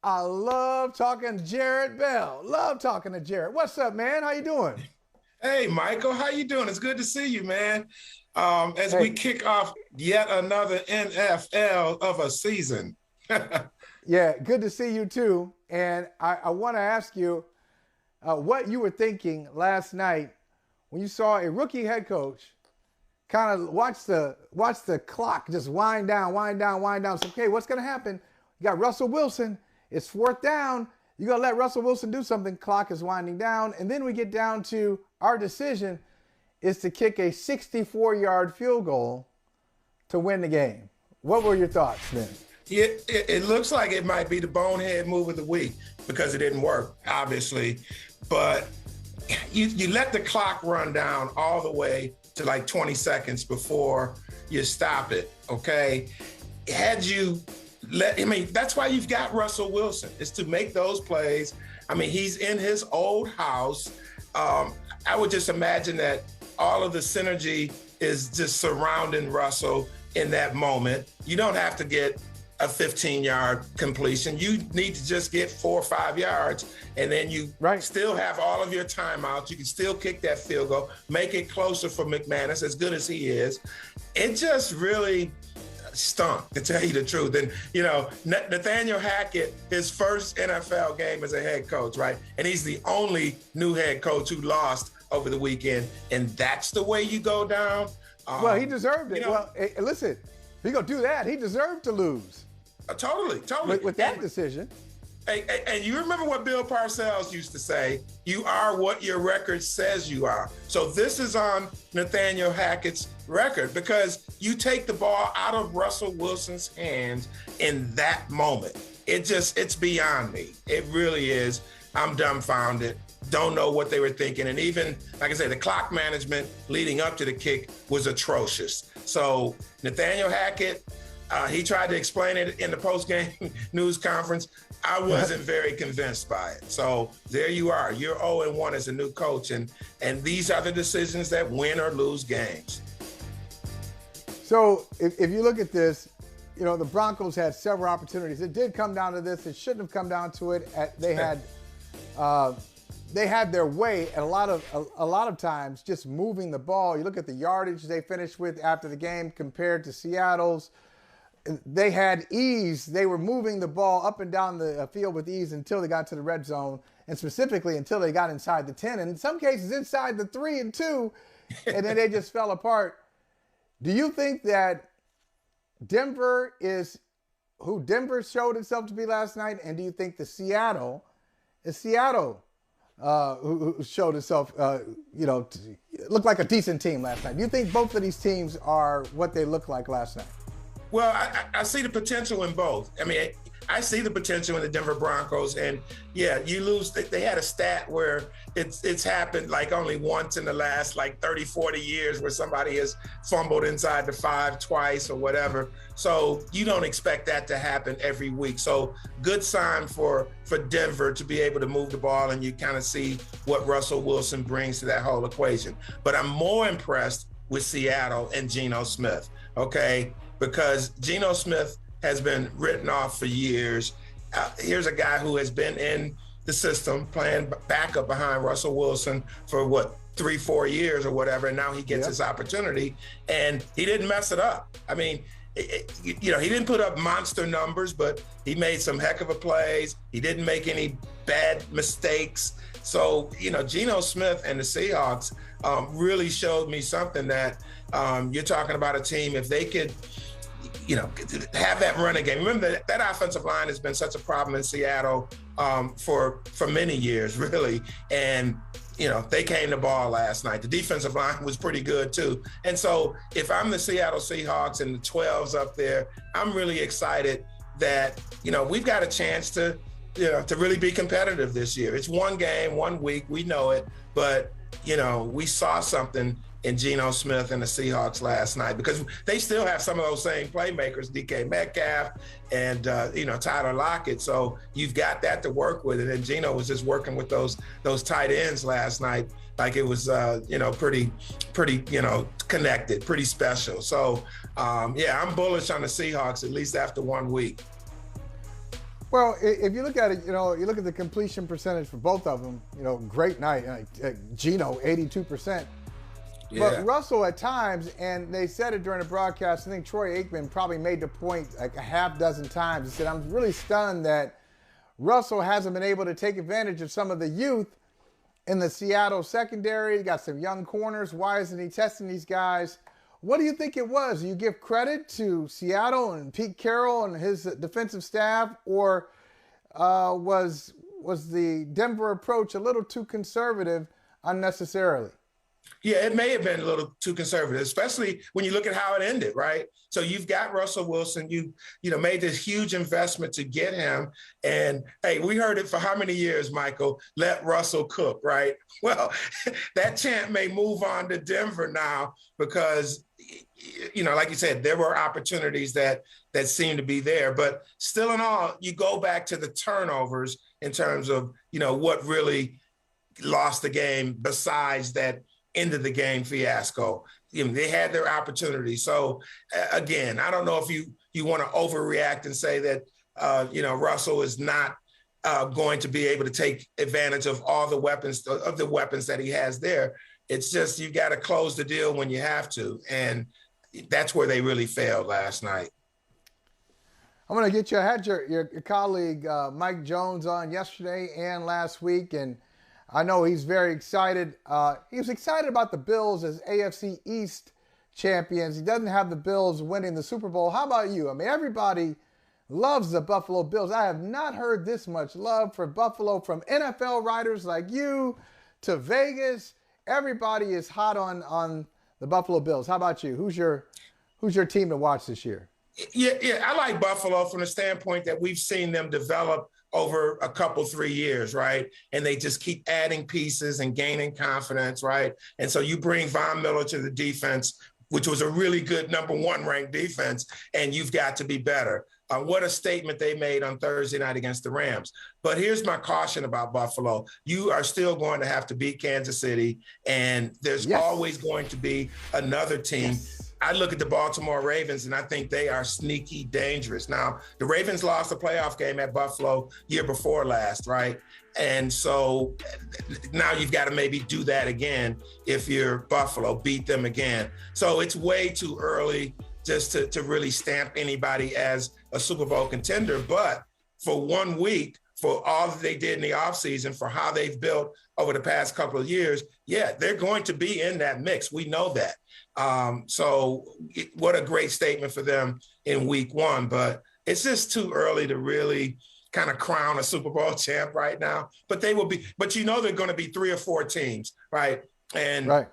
I love talking to Jarrett Bell. Love talking to Jarrett. What's up, man? How you doing? Hey, Michael, how you doing? It's good to see you, man. As we Hey, kick off yet another NFL of a season. yeah, good to see you too. And I want to ask you what you were thinking last night when you saw a rookie head coach kind of watch the clock just wind down, wind down, wind down. So, okay, what's going to happen? You got Russell Wilson. It's fourth down. You got to let Russell Wilson do something. Clock is winding down. And then we get down to our decision is to kick a 64-yard field goal to win the game. What were your thoughts then? Yeah, it looks like it might be the bonehead move of the week because it didn't work, obviously. But you let the clock run down all the way to like 20 seconds before you stop it, okay? Had you that's why you've got Russell Wilson, is to make those plays. I mean, he's in his old house. I would just imagine that all of the synergy is just surrounding Russell in that moment. You don't have to get a 15-yard completion. You need to just get 4 or 5 yards, and then you still have all of your timeouts. You can still kick that field goal, make it closer for McManus, as good as he is. It just really stunk, to tell you the truth. And, Nathaniel Hackett, his first NFL game as a head coach, right? And he's the only new head coach who lost over the weekend. And that's the way you go down. Well, he deserved it. Well, hey, listen, if you're going to do that, he deserved to lose. Totally. With that decision. And you remember what Bill Parcells used to say, you are what your record says you are. So this is on Nathaniel Hackett's record, because you take the ball out of Russell Wilson's hands in that moment. It's beyond me. It really is. I'm dumbfounded. Don't know what they were thinking. And even, like I say, the clock management leading up to the kick was atrocious. So Nathaniel Hackett, he tried to explain it in the post-game news conference. I wasn't very convinced by it. So there you are. You're 0-1 as a new coach, and these are the decisions that win or lose games. So if you look at this, the Broncos had several opportunities. It did come down to this. It shouldn't have come down to it. They had their way at a lot of times just moving the ball. You look at the yardage they finished with after the game compared to Seattle's. They had ease. They were moving the ball up and down the field with ease until they got to the red zone, and specifically until they got inside the 10, and in some cases inside the 3 and 2, and then they just fell apart. Do you think that Denver is who Denver showed itself to be last night, and do you think Seattle who showed itself, looked like a decent team last night? Do you think both of these teams are what they looked like last night? Well, I see the potential in both. I mean, I see the potential in the Denver Broncos, and yeah, you lose. They had a stat where it's happened like only once in the last like 30, 40 years where somebody has fumbled inside the 5 twice or whatever. So you don't expect that to happen every week. So good sign for Denver to be able to move the ball, and you kind of see what Russell Wilson brings to that whole equation. But I'm more impressed with Seattle and Geno Smith, okay? Because Geno Smith has been written off for years. Here's a guy who has been in the system playing backup behind Russell Wilson for 3-4 years or whatever, and now he gets his opportunity, and he didn't mess it up. I mean, he didn't put up monster numbers, but he made some heck of a plays. He didn't make any bad mistakes. So, Geno Smith and the Seahawks really showed me something that you're talking about a team, if they could have that running game. Remember that offensive line has been such a problem in Seattle for many years, really. And, they came to ball last night. The defensive line was pretty good too. And so if I'm the Seattle Seahawks and the 12s up there, I'm really excited that, we've got a chance to really be competitive this year. It's one game, 1 week, we know it, but, we saw something in Geno Smith and the Seahawks last night, because they still have some of those same playmakers, DK Metcalf and, Tyler Lockett. So you've got that to work with. And then Geno was just working with those tight ends last night. Like it was, pretty, connected, pretty special. So, I'm bullish on the Seahawks, at least after 1 week. Well, if you look at it, you look at the completion percentage for both of them, great night. Geno, 82%. Yeah. But Russell at times, and they said it during the broadcast, I think Troy Aikman probably made the point like a half dozen times. He said, I'm really stunned that Russell hasn't been able to take advantage of some of the youth in the Seattle secondary. He got some young corners. Why isn't he testing these guys? What do you think it was? Do you give credit to Seattle and Pete Carroll and his defensive staff, or was the Denver approach a little too conservative unnecessarily? Yeah, it may have been a little too conservative, especially when you look at how it ended, right? So you've got Russell Wilson. You made this huge investment to get him. And, hey, we heard it for how many years, Michael? Let Russell cook, right? Well, that chant may move on to Denver now because, like you said, there were opportunities that seemed to be there. But still in all, you go back to the turnovers in terms of, what really lost the game besides that end of the game fiasco. They had their opportunity. So again, I don't know if you want to overreact and say that, Russell is not going to be able to take advantage of all the weapons that he has there. It's just, you got to close the deal when you have to. And that's where they really failed last night. I'm going to get you. I had your colleague, Mike Jones, on yesterday and last week, and I know he's very excited. He was excited about the Bills as AFC East champions. He doesn't have the Bills winning the Super Bowl. How about you? I mean, everybody loves the Buffalo Bills. I have not heard this much love for Buffalo from NFL writers like you to Vegas. Everybody is hot on the Buffalo Bills. How about you? Who's your team to watch this year? Yeah, I like Buffalo from the standpoint that we've seen them develop over a couple, 3 years, right? And they just keep adding pieces and gaining confidence, right? And so you bring Von Miller to the defense, which was a really good number 1 ranked defense, and you've got to be better. What a statement they made on Thursday night against the Rams. But here's my caution about Buffalo. You are still going to have to beat Kansas City, and there's always going to be another team. I look at the Baltimore Ravens, and I think they are sneaky dangerous. Now, the Ravens lost a playoff game at Buffalo year before last, right? And so now you've got to maybe do that again if you're Buffalo, beat them again. So it's way too early just to really stamp anybody as a Super Bowl contender. But for 1 week, for all that they did in the offseason, for how they've built over the past couple of years, yeah, they're going to be in that mix. We know that. So what a great statement for them in week 1, but it's just too early to really kind of crown a Super Bowl champ right now. But they will be, but they're going to be 3 or 4 teams, right? And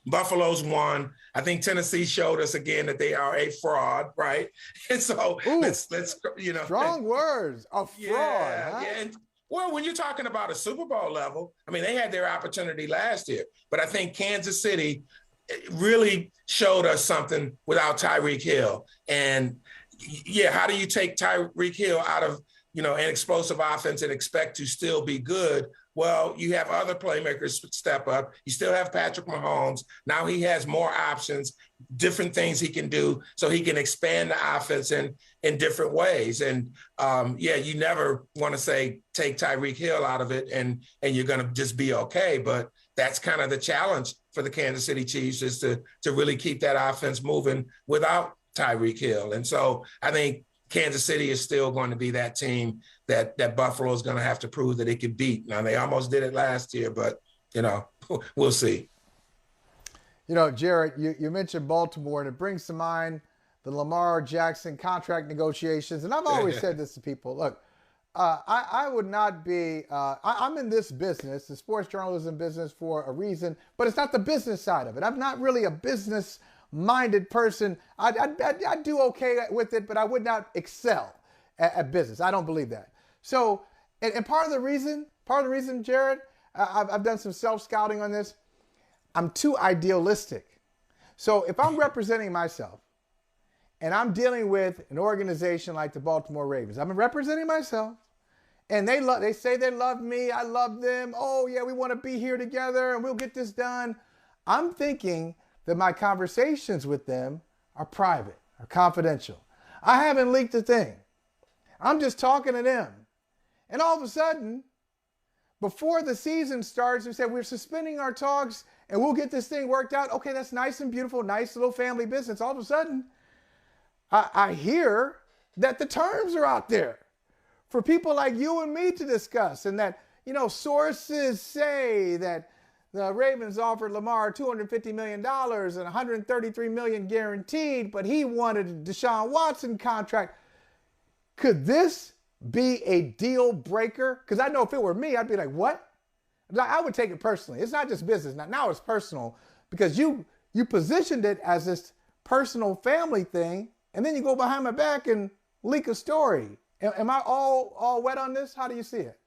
Buffalo's one. I think Tennessee showed us again that they are a fraud, right? And so let's strong words, a fraud. Yeah. And, well, when you're talking about a Super Bowl level, I mean, they had their opportunity last year, but I think Kansas City really showed us something without Tyreek Hill. And how do you take Tyreek Hill out of, an explosive offense and expect to still be good? Well, you have other playmakers step up. You still have Patrick Mahomes. Now he has more options, different things he can do, so he can expand the offense in different ways. And you never want to say take Tyreek Hill out of it and you're going to just be okay. But that's kind of the challenge for the Kansas City Chiefs, is to really keep that offense moving without Tyreek Hill. And so I think Kansas City is still going to be that team that Buffalo is going to have to prove that it can beat. Now, they almost did it last year, but, we'll see. Jarrett, you mentioned Baltimore, and it brings to mind the Lamar Jackson contract negotiations. And I've always said this to people. Look, I would not be I'm in this business, the sports journalism business, for a reason, but it's not the business side of it. I'm not really a business-minded person. I do okay with it, but I would not excel at business. I don't believe that. So, and part of the reason, Jarrett, I've done some self-scouting on this. I'm too idealistic. So if I'm representing myself and I'm dealing with an organization like the Baltimore Ravens, I'm representing myself, and they say they love me, I love them. Oh yeah, we want to be here together and we'll get this done. I'm thinking that my conversations with them are private, are confidential. I haven't leaked a thing. I'm just talking to them. And all of a sudden, before the season starts, we said we're suspending our talks and we'll get this thing worked out. Okay, that's nice and beautiful, nice little family business. All of a sudden, I hear that the terms are out there for people like you and me to discuss, and that, sources say that the Ravens offered Lamar $250 million and $133 million guaranteed, but he wanted a Deshaun Watson contract. Could this be a deal breaker? Because I know if it were me, I'd be like, what? Like, I would take it personally. It's not just business. Now it's personal, because you positioned it as this personal family thing, and then you go behind my back and leak a story. Am I all wet on this? How do you see it?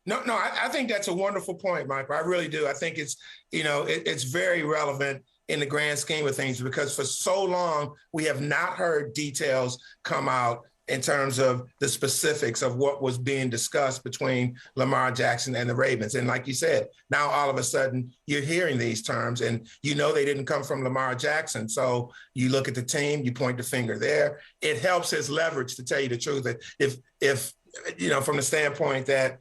No, I think that's a wonderful point, Michael. I really do. I think it's, it's very relevant in the grand scheme of things, because for so long we have not heard details come out in terms of the specifics of what was being discussed between Lamar Jackson and the Ravens. And like you said, now all of a sudden you're hearing these terms, and they didn't come from Lamar Jackson. So you look at the team, you point the finger there. It helps his leverage, to tell you the truth, that if from the standpoint that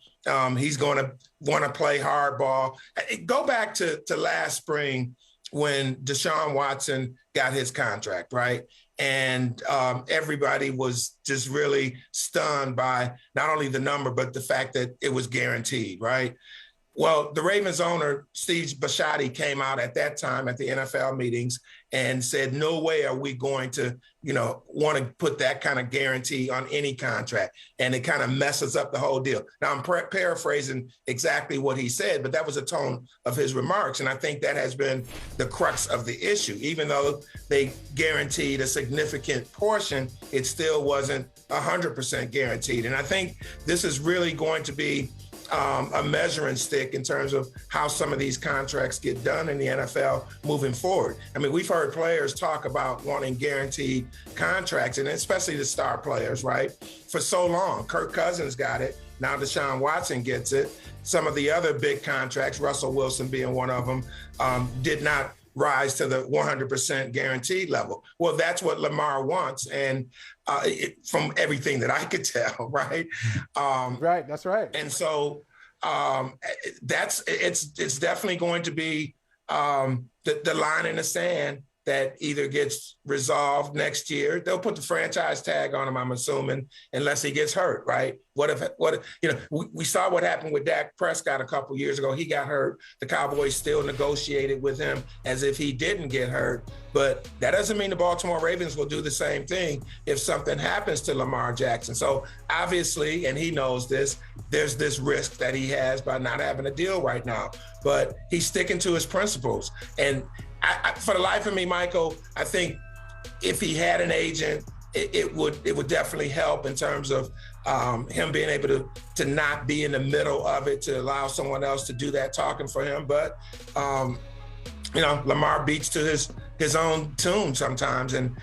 he's going to want to play hardball. Go back to last spring when Deshaun Watson got his contract, right? And everybody was just really stunned by not only the number, but the fact that it was guaranteed, right? Well, the Ravens owner, Steve Bisciotti, came out at that time at the NFL meetings and said, no way are we going to, want to put that kind of guarantee on any contract. And it kind of messes up the whole deal. Now, I'm paraphrasing exactly what he said, but that was the tone of his remarks. And I think that has been the crux of the issue. Even though they guaranteed a significant portion, it still wasn't 100% guaranteed. And I think this is really going to be a measuring stick in terms of how some of these contracts get done in the NFL moving forward. I mean, we've heard players talk about wanting guaranteed contracts, and especially the star players, right? For so long. Kirk Cousins got it. Now Deshaun Watson gets it. Some of the other big contracts, Russell Wilson being one of them, did not rise to the 100% guaranteed level. Well, that's what Lamar wants. And from everything that I could tell, right? Right, that's right. And so it's definitely going to be the line in the sand that either gets resolved next year. They'll put the franchise tag on him, I'm assuming, unless he gets hurt, right? What if we saw what happened with Dak Prescott a couple years ago. He got hurt. The Cowboys still negotiated with him as if he didn't get hurt. But that doesn't mean the Baltimore Ravens will do the same thing if something happens to Lamar Jackson. So obviously, and he knows this, there's this risk that he has by not having a deal right now. But he's sticking to his principles. And I, for the life of me, Michael, I think if he had an agent, it would definitely help in terms of him being able to not be in the middle of it, to allow someone else to do that talking for him. But Lamar beats to his own tune sometimes, and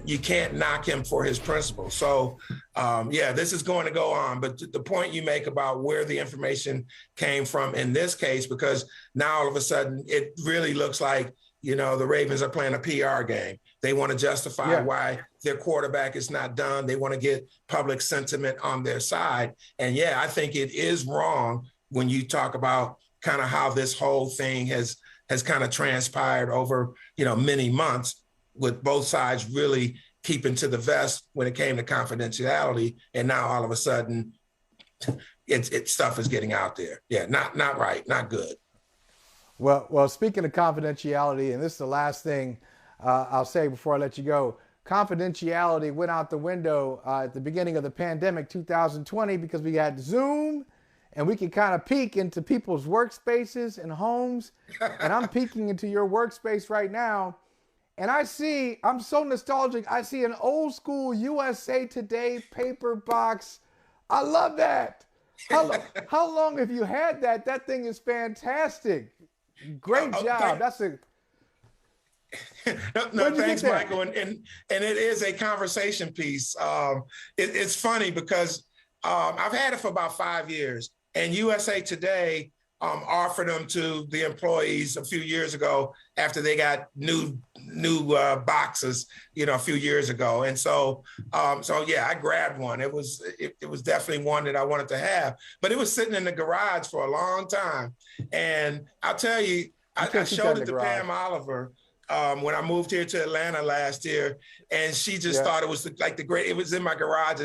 you can't knock him for his principles. So this is going to go on. But the point you make about where the information came from in this case, because now all of a sudden it really looks like the Ravens are playing a PR game. They want to justify why their quarterback is not done. They want to get public sentiment on their side. And I think it is wrong when you talk about kind of how this whole thing has kind of transpired over, many months, with both sides really keeping to the vest when it came to confidentiality. And now all of a sudden stuff is getting out there. Yeah, not right, not good. Well, speaking of confidentiality, and this is the last thing I'll say before I let you go. Confidentiality went out the window at the beginning of the pandemic, 2020, because we had Zoom and we could kind of peek into people's workspaces and homes. And I'm peeking into your workspace right now. And I'm so nostalgic. I see an old school USA Today paper box. I love that. How long have you had that? That thing is fantastic. Great job. That's a no, thanks, Michael. And it is a conversation piece. It's funny because I've had it for about 5 years, and USA Today offered them to the employees a few years ago after they got new new boxes, a few years ago. And so yeah, I grabbed one. It was definitely one that I wanted to have, but it was sitting in the garage for a long time. And I'll tell you, I showed it to Pam Oliver when I moved here to Atlanta last year, and she just thought it was like it was in my garage,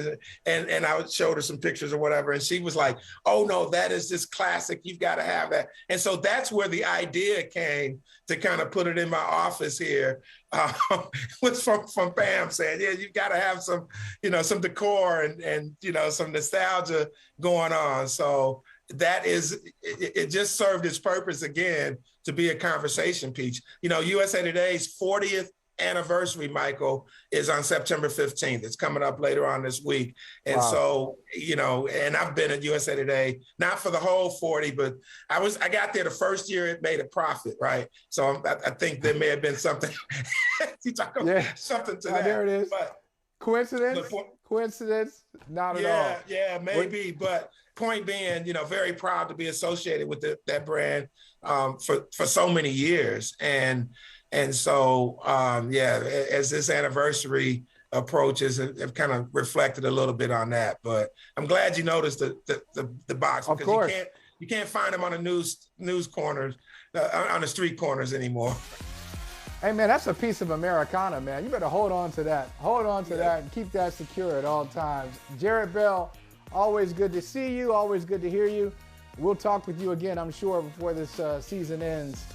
and I showed her some pictures or whatever, and she was like, "Oh no, that is just classic. You've got to have that." And so that's where the idea came to kind of put it in my office here. Was from Pam saying, "Yeah, you've got to have some, some decor and some nostalgia going on." So that it just served its purpose again to be a conversation piece. USA Today's 40th anniversary, Michael, is on September 15th. It's coming up later on this week. And so, and I've been at USA Today, not for the whole 40, but I got there the first year it made a profit, right? So I think there may have been something, something to that. There it is. But, coincidence? Coincidence? Not at all. Yeah, maybe. But point being, very proud to be associated with that brand for so many years. And so, as this anniversary approaches, have kind of reflected a little bit on that. But I'm glad you noticed the box, because you can't find them on the news corners, on the street corners anymore. Hey, man, that's a piece of Americana, man. You better hold on to that. Hold on to that and keep that secure at all times. Jarrett Bell, always good to see you. Always good to hear you. We'll talk with you again, I'm sure, before this season ends.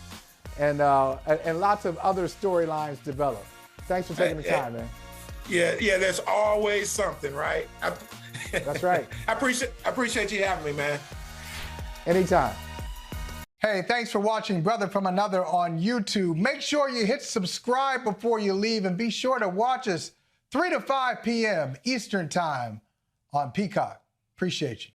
And lots of other storylines develop. Thanks for taking the time, man. Yeah, there's always something, right? That's right. I appreciate you having me, man. Anytime. Hey, thanks for watching Brother from Another on YouTube. Make sure you hit subscribe before you leave, and be sure to watch us 3 to 5 p.m. Eastern Time on Peacock. Appreciate you.